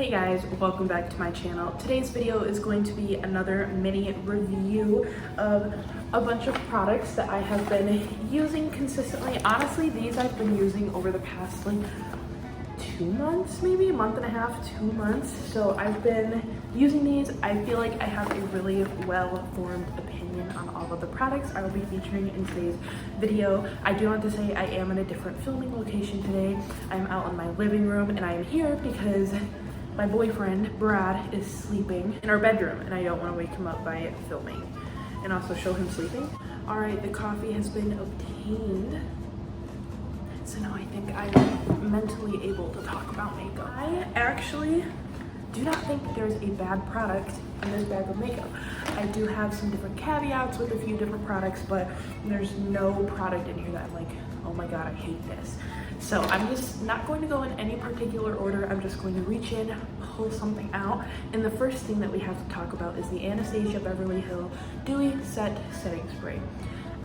Hey guys, welcome back to my channel. Today's video is going to be another mini review of a bunch of products that I have been using consistently. Honestly, these I've been using over the past like 2 months, maybe a month and a half, 2 months. So I've been using these. I feel like I have a really well-formed opinion on all of the products I will be featuring in today's video. I do want to say I am in a different filming location today. I'm out in my living room and I am here because my boyfriend, Brad, is sleeping in our bedroom and I don't want to wake him up by filming and also show him sleeping. All right, the coffee has been obtained. So now I think I'm mentally able to talk about makeup. I actually do not think there's a bad product in this bag of makeup. I do have some different caveats with a few different products, but there's no product in here that I'm like, oh my God, I hate this. So I'm just not going to go in any particular order. I'm just going to reach in, pull something out. And the first thing that we have to talk about is the Anastasia Beverly Hills Dewy Setting Spray.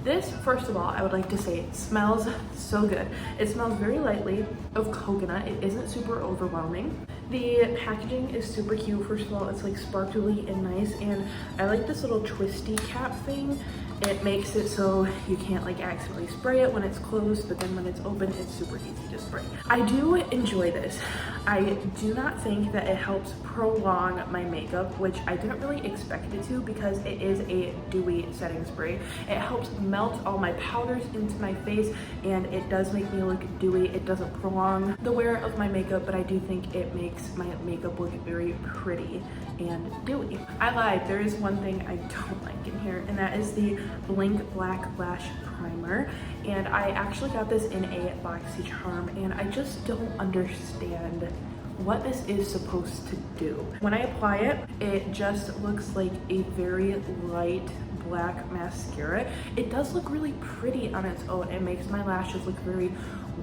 This, first of all, I would like to say smells so good. It smells very lightly of coconut. It isn't super overwhelming. The packaging is super cute. First of all, it's like sparkly and nice, and I like this little twisty cap thing. It makes it so you can't like accidentally spray it when it's closed, but then when it's open, it's super easy to spray. I do enjoy this. I do not think that it helps prolong my makeup, which I didn't really expect it to because it is a dewy setting spray. It helps melt all my powders into my face and it does make me look dewy. It doesn't prolong the wear of my makeup, but I do think it makes my makeup look very pretty and dewy. I lied, there is one thing I don't like in here, and that is the Blinc Black Lash Primer. And I actually got this in a BoxyCharm and I just don't understand what this is supposed to do. When I apply it, it just looks like a very light black mascara. It does look really pretty on its own. It makes my lashes look very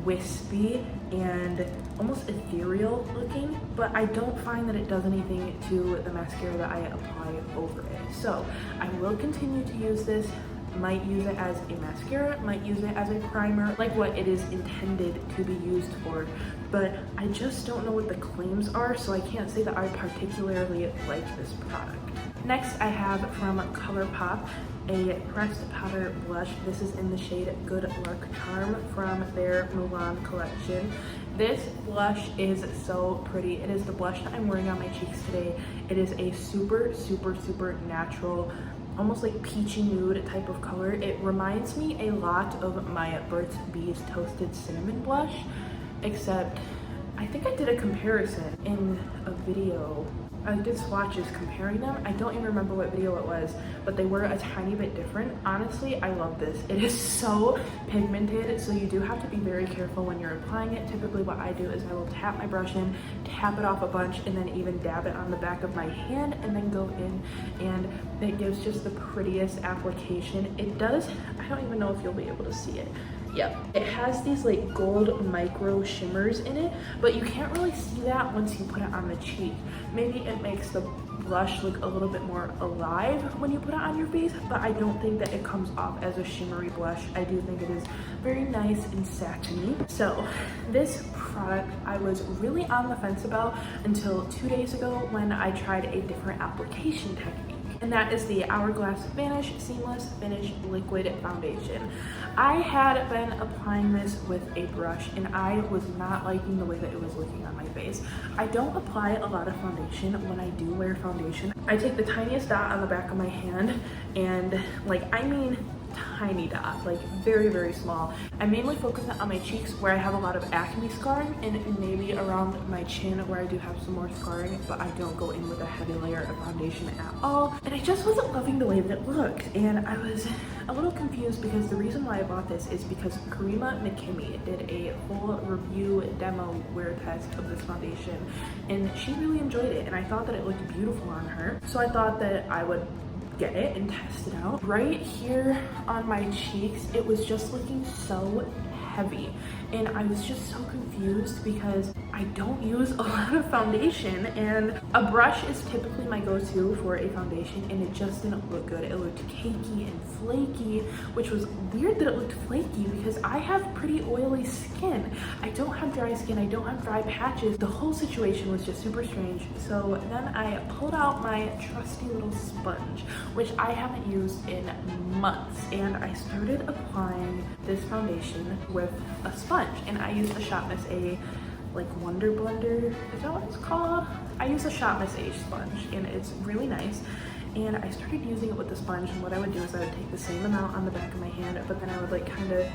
wispy and almost ethereal looking, but I don't find that it does anything to the mascara that I apply over it. So I will continue to use this. Might use it as a mascara, might use it as a primer, like what it is intended to be used for, but I just don't know what the claims are, so I can't say that I particularly like this product. Next, I have from Colourpop a pressed powder blush. This is in the shade Good Luck Charm from their Mulan collection. This blush is so pretty. It is the blush that I'm wearing on my cheeks today. It is a super, super, super natural, almost like peachy nude type of color. It reminds me a lot of my Burt's Bees Toasted Cinnamon blush, except I think I did a comparison in a video. I did swatches comparing them. I don't even remember what video it was, but they were a tiny bit different. Honestly, I love this. It is so pigmented, so you do have to be very careful when you're applying it. Typically what I do is I will tap my brush in, tap it off a bunch, and then even dab it on the back of my hand and then go in, and it gives just the prettiest application. It does, I don't even know if you'll be able to see it. Yep, it has these like gold micro shimmers in it, but you can't really see that once you put it on the cheek. Maybe it makes the blush look a little bit more alive when you put it on your face, but I don't think that it comes off as a shimmery blush. I do think it is very nice and satiny. So this product I was really on the fence about until 2 days ago when I tried a different application technique. And that is the Hourglass Vanish Seamless Finish Liquid Foundation. I had been applying this with a brush and I was not liking the way that it was looking on my face. I don't apply a lot of foundation when I do wear foundation. I take the tiniest dot on the back of my hand and I mean tiny dot, like very, very small. I mainly focus on my cheeks where I have a lot of acne scarring and maybe around my chin where I do have some more scarring, but I don't go in with a heavy layer of foundation at all. And I just wasn't loving the way that it looked, and I was a little confused because the reason why I bought this is because Karima McKimmy did a whole review demo wear test of this foundation and she really enjoyed it, and I thought that it looked beautiful on her. So I thought that I would get it and test it out. Right here on my cheeks, it was just looking so heavy and I was just so confused because I don't use a lot of foundation, and a brush is typically my go-to for a foundation, and it just didn't look good. It looked cakey and flaky, which was weird that it looked flaky because I have pretty oily skin. I don't have dry skin, I don't have dry patches. The whole situation was just super strange. So then I pulled out my trusty little sponge, which I haven't used in months, and I started applying this foundation with a sponge, and I used the Shop Miss A like Wonder Blender, is that what it's called? I use a Shop Miss A sponge, and it's really nice. And I started using it with the sponge, and what I would do is I would take the same amount on the back of my hand, but then I would like kind of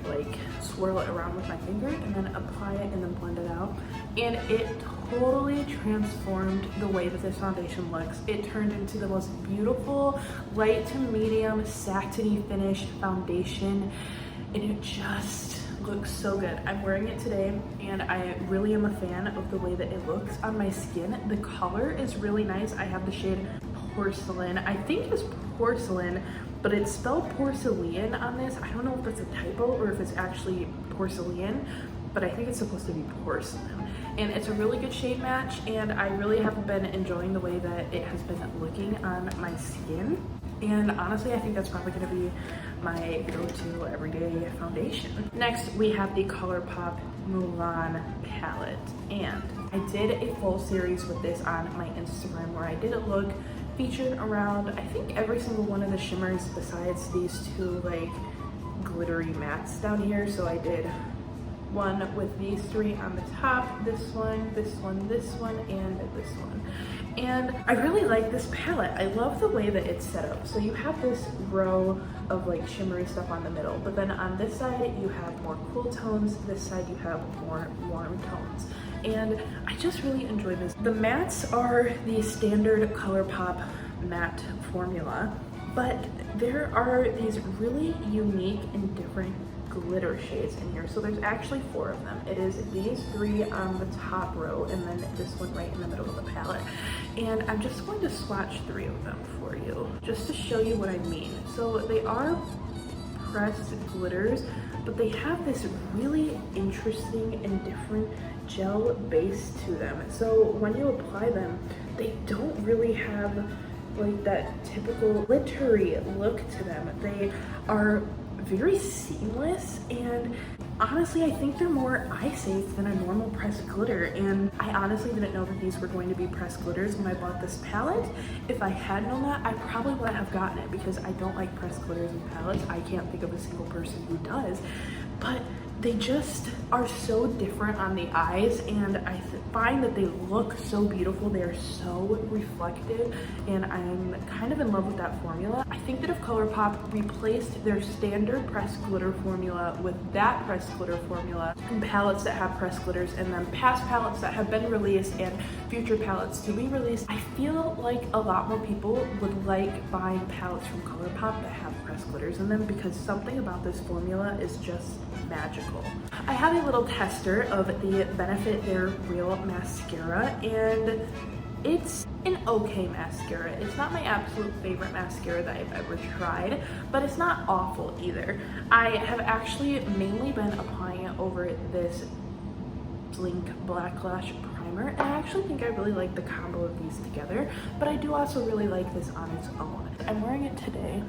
like swirl it around with my finger and then apply it and then blend it out. And it totally transformed the way that this foundation looks. It turned into the most beautiful light to medium satiny finish foundation, and it just looks so good. I'm wearing it today, and I really am a fan of the way that it looks on my skin. The color is really nice. I have the shade Porcelain. I think it's porcelain, but it's spelled porcelain on this. I don't know if that's a typo or if it's actually porcelain, but I think it's supposed to be porcelain. And it's a really good shade match, and I really have been enjoying the way that it has been looking on my skin. And honestly, I think that's probably gonna be my go-to everyday foundation. Next, we have the Colourpop Mulan palette. And I did a full series with this on my Instagram where I did a look featured around, I think, every single one of the shimmers besides these two like glittery mattes down here. So I did one with these three on the top, this one, this one, this one, and this one. And I really like this palette. I love the way that it's set up. So you have this row of like shimmery stuff on the middle, but then on this side you have more cool tones, this side you have more warm tones. And I just really enjoy this. The mattes are the standard Colourpop matte formula, but there are these really unique and different glitter shades in here. So there's actually 4 of them. It is these 3 on the top row, and then this one right in the middle of the palette. And I'm just going to swatch 3 of them for you, just to show you what I mean. So they are pressed glitters, but they have this really interesting and different gel base to them. So when you apply them, they don't really have like that typical glittery look to them. They are very seamless, and honestly I think they're more eye safe than a normal pressed glitter. And I honestly didn't know that these were going to be pressed glitters when I bought this palette. If I had known that, I probably wouldn't have gotten it because I don't like pressed glitters in palettes. I can't think of a single person who does, but they just are so different on the eyes, and I find that they look so beautiful. They are so reflective, and I'm kind of in love with that formula. I think that if Colourpop replaced their standard pressed glitter formula with that pressed glitter formula in palettes that have pressed glitters, and then past palettes that have been released and future palettes to be released, I feel like a lot more people would like buying palettes from Colourpop that have pressed glitters in them, because something about this formula is just magical. I have a little tester of the Benefit Their Real mascara, and it's an okay mascara. It's not my absolute favorite mascara that I've ever tried, but it's not awful either. I have actually mainly been applying it over this blinc Black Lash primer, and I actually think I really like the combo of these together, but I do also really like this on its own. I'm wearing it today.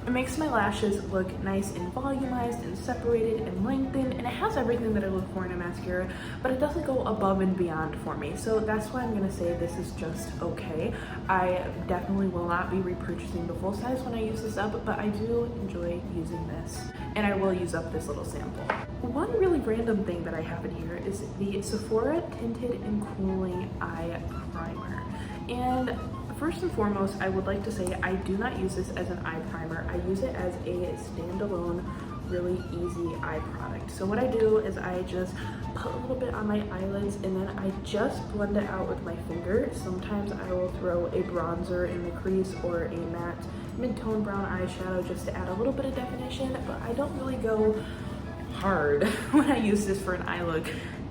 It makes my lashes look nice and volumized and separated and lengthened, and it has everything that I look for in a mascara, but it doesn't go above and beyond for me. So that's why I'm gonna say this is just okay. I definitely will not be repurchasing the full size when I use this up, but I do enjoy using this, and I will use up this little sample. One really random thing that I have in here is the Sephora Tinted and Cooling Eye Primer. And first and foremost, I would like to say I do not use this as an eye primer. I use it as a standalone, really easy eye product. So what I do is I just put a little bit on my eyelids, and then I just blend it out with my finger. Sometimes I will throw a bronzer in the crease or a matte mid-tone brown eyeshadow just to add a little bit of definition, but I don't really go hard when I use this for an eye look.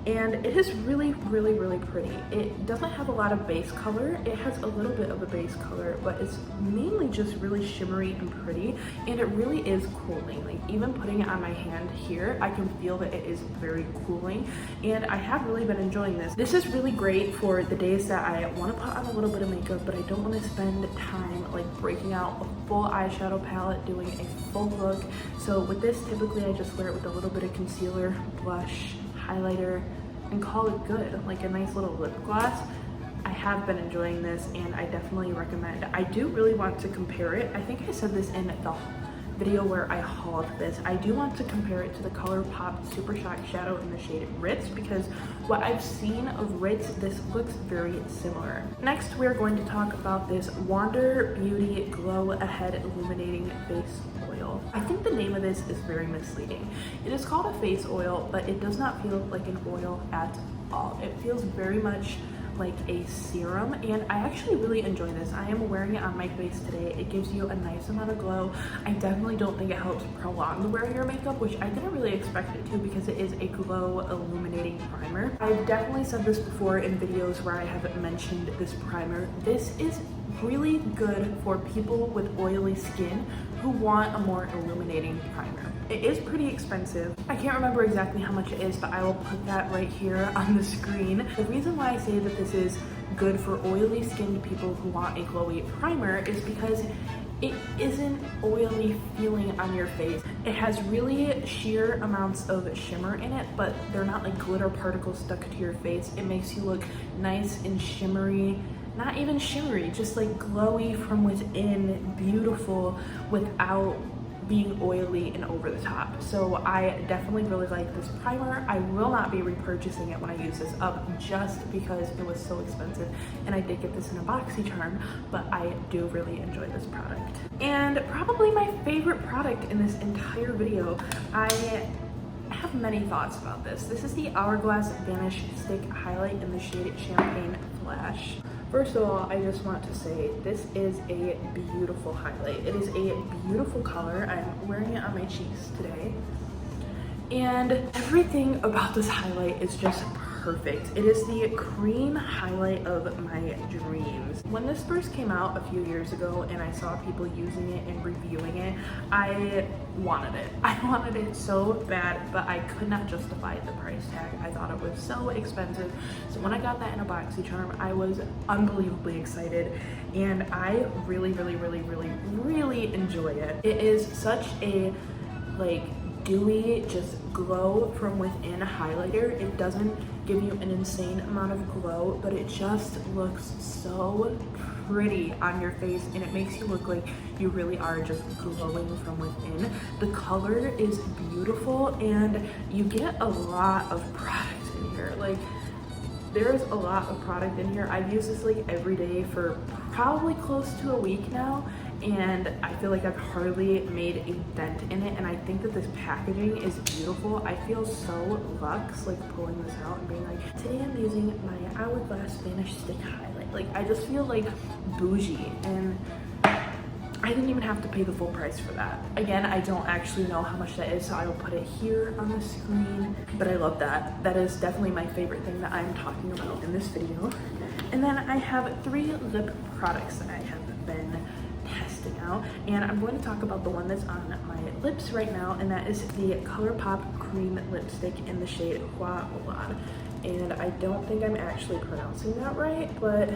and it is really, really, really pretty. It doesn't have a lot of base color. It has a little bit of a base color, but it's mainly just really shimmery and pretty, and it really is cooling. Like, even putting it on my hand here, I can feel that it is very cooling, and I have really been enjoying this. This is really great for the days that I want to put on a little bit of makeup, but I don't want to spend time like breaking out a full eyeshadow palette, doing a full look. So with this, typically I just wear it with a little bit of concealer, blush, highlighter, and call it good. Like a nice little lip gloss. I have been enjoying this, and I definitely recommend. I do really want to compare it. I think I said this in the video where I hauled this. I do want to compare it to the Colourpop Super Shock Shadow in the shade Ritz, because what I've seen of Ritz, this looks very similar. Next, we're going to talk about this Wander Beauty Glow Ahead Illuminating Face Oil. I think the name of this is very misleading. It is called a face oil, but it does not feel like an oil at all. It feels very much like a serum, and I actually really enjoy this. I am wearing it on my face today. It gives you a nice amount of glow. I definitely don't think it helps prolong the wear of your makeup, which I didn't really expect it to, because it is a glow illuminating primer. I've definitely said this before in videos where I have mentioned this primer. This is really good for people with oily skin who want a more illuminating primer. It is pretty expensive. I can't remember exactly how much it is, but I will put that right here on the screen. The reason why I say that this is good for oily skinned people who want a glowy primer is because it isn't oily feeling on your face. It has really sheer amounts of shimmer in it, but they're not like glitter particles stuck to your face. It makes you look nice and shimmery. Not even shimmery, just like glowy from within, beautiful without being oily and over the top. So I definitely really like this primer. I will not be repurchasing it when I use this up, just because it was so expensive, and I did get this in a BoxyCharm, but I do really enjoy this product. And probably my favorite product in this entire video, I have many thoughts about this. This is the Hourglass Vanish Stick Highlight in the shade Champagne Flash. First of all, I just want to say this is a beautiful highlight. It is a beautiful color. I'm wearing it on my cheeks today. And everything about this highlight is just perfect. It is the cream highlight of my dreams. When this first came out a few years ago and I saw people using it and reviewing it, I wanted it. I wanted it so bad, but I could not justify the price tag. I thought it was so expensive. So when I got that in a BoxyCharm, I was unbelievably excited, and I really, really, really, really, really enjoy it. It is such a like dewy, just glow from within highlighter. It doesn't give you an insane amount of glow, but it just looks so pretty on your face, and it makes you look like you really are just glowing from within. The color is beautiful, and you get a lot of product in here. Like, there's a lot of product in here. I've used this like every day for probably close to a week now, and I feel like I've hardly made a dent in it, and I think that this packaging is beautiful. I feel so luxe like pulling this out and being like, today I'm using my Hourglass Vanish Stick Highlight. Like, I just feel like bougie, and I didn't even have to pay the full price for that. Again, I don't actually know how much that is, so I will put it here on the screen, but I love that. That is definitely my favorite thing that I'm talking about in this video. And then I have 3 lip products that I have been testing out, and I'm going to talk about the one that's on my lips right now, and that is the Colourpop Cream Lipstick in the shade Mulan. And I don't think I'm actually pronouncing that right, but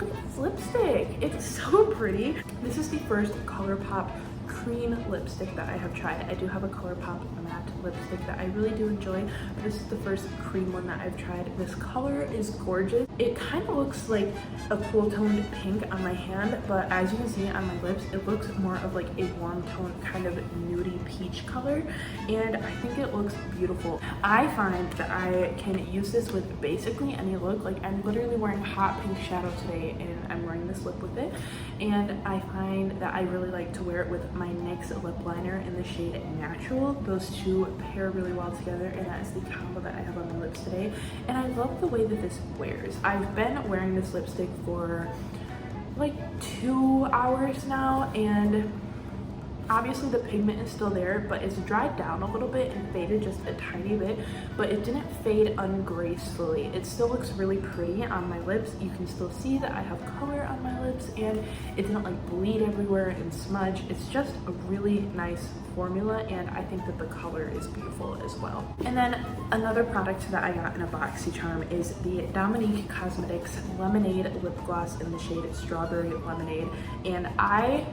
look at this lipstick. It's so pretty. This is the first Colourpop cream lipstick that I have tried. I do have a Colourpop matte lipstick that I really do enjoy, but this is the first cream one that I've tried. This color is gorgeous. It kind of looks like a cool toned pink on my hand, but as you can see on my lips, it looks more of like a warm tone, kind of nudie peach color, and I think it looks beautiful. I find that I can use this with basically any look. Like, I'm literally wearing hot pink shadow today, and I'm wearing this lip with it, and I find that I really like to wear it with my NYX lip liner in the shade Natural. Those two pair really well together, and that is the combo that I have on my lips today, and I love the way that this wears. I've been wearing this lipstick for like 2 hours now, and Obviously the pigment is still there, but it's dried down a little bit and faded just a tiny bit, but it didn't fade ungracefully. It still looks really pretty on my lips. You can still see that I have color on my lips, and it didn't like bleed everywhere and smudge. It's just a really nice formula, and I think that the color is beautiful as well. And then another product that I got in a BoxyCharm is the Dominique Cosmetics Lemonade Lip Gloss in the shade Strawberry Lemonade, and I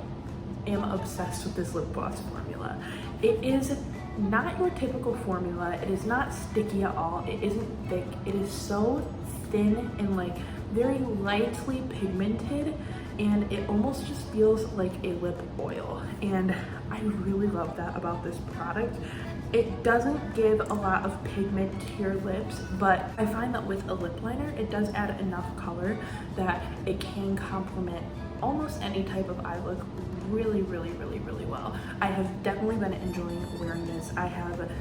am obsessed with this lip gloss formula. It is not your typical formula. It is not sticky at all. It isn't thick. It is so thin and like very lightly pigmented, and it almost just feels like a lip oil, and I really love that about this product. It doesn't give a lot of pigment to your lips, but I find that with a lip liner, it does add enough color that it can complement almost any type of eye look really well. I have definitely been enjoying wearing this. I have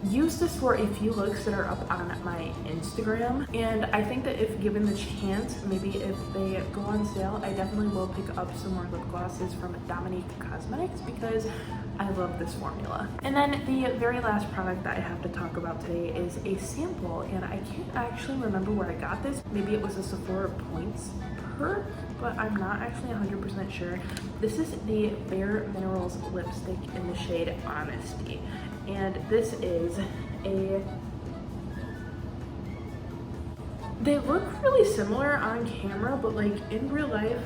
used this for a few looks that are up on my Instagram, and I think that if given the chance, maybe if they go on sale, I definitely will pick up some more lip glosses from Dominique Cosmetics because I love this formula. And then the very last product that I have to talk about today is a sample, and I can't actually remember where I got this. Maybe it was a Sephora Points perk, but I'm not actually 100% sure. This is the Bare Minerals lipstick in the shade Honesty, and this is they look really similar on camera, but like in real life,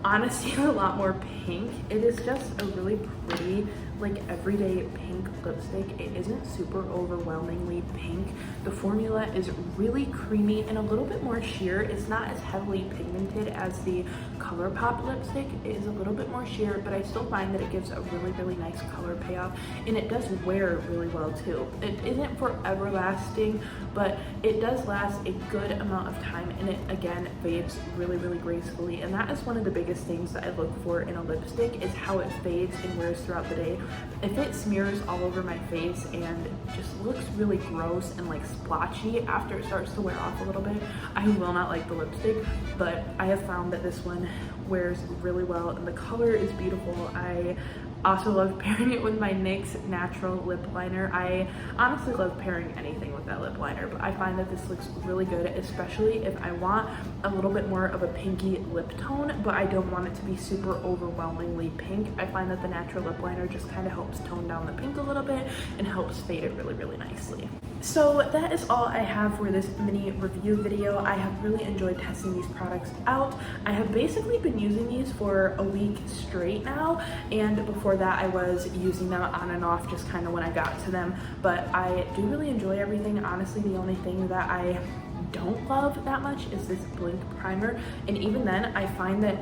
Honesty is a lot more pink. It is just a really pretty, like everyday pink lipstick. It isn't super overwhelmingly pink. The formula is really creamy and a little bit more sheer. It's not as heavily pigmented as the Colourpop lipstick. It is a little bit more sheer, but I still find that it gives a really nice color payoff, and it does wear really well too. It isn't forever lasting, but it does last a good amount of time, and it again fades really gracefully, and that is one of the biggest things that I look for in a lipstick, is how it fades and wears throughout the day. If it smears all over my face and just looks really gross and like splotchy after it starts to wear off a little bit, I will not like the lipstick. But I have found that this one wears really well, and the color is beautiful. I also love pairing it with my NYX natural lip liner. I honestly love pairing anything with that lip liner, but I find that this looks really good, especially if I want a little bit more of a pinky lip tone, but I don't want it to be super overwhelmingly pink. I find that the natural lip liner just kind of helps tone down the pink a little bit and helps fade it really nicely. So that is all I have for this mini review video. I have really enjoyed testing these products out. I have basically been using these for a week straight now, and before that I was using them on and off just kind of when I got to them, but I do really enjoy everything. Honestly, the only thing that I don't love that much is this blinc primer, and even then I find that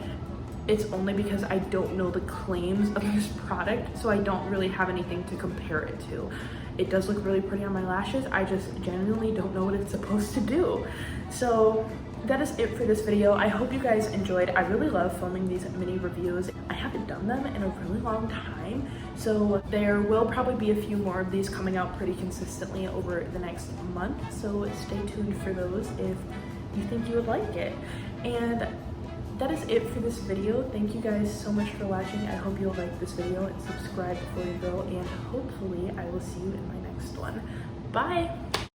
it's only because I don't know the claims of this product, so I don't really have anything to compare it to. It does look really pretty on my lashes. I just genuinely don't know what it's supposed to do. So that is it for this video. I hope you guys enjoyed. I really love filming these mini reviews. I haven't done them in a really long time, so there will probably be a few more of these coming out pretty consistently over the next month, so stay tuned for those if you think you would like it. And that is it for this video. Thank you guys so much for watching. I hope you'll like this video and subscribe before you go, and hopefully I will see you in my next one. Bye!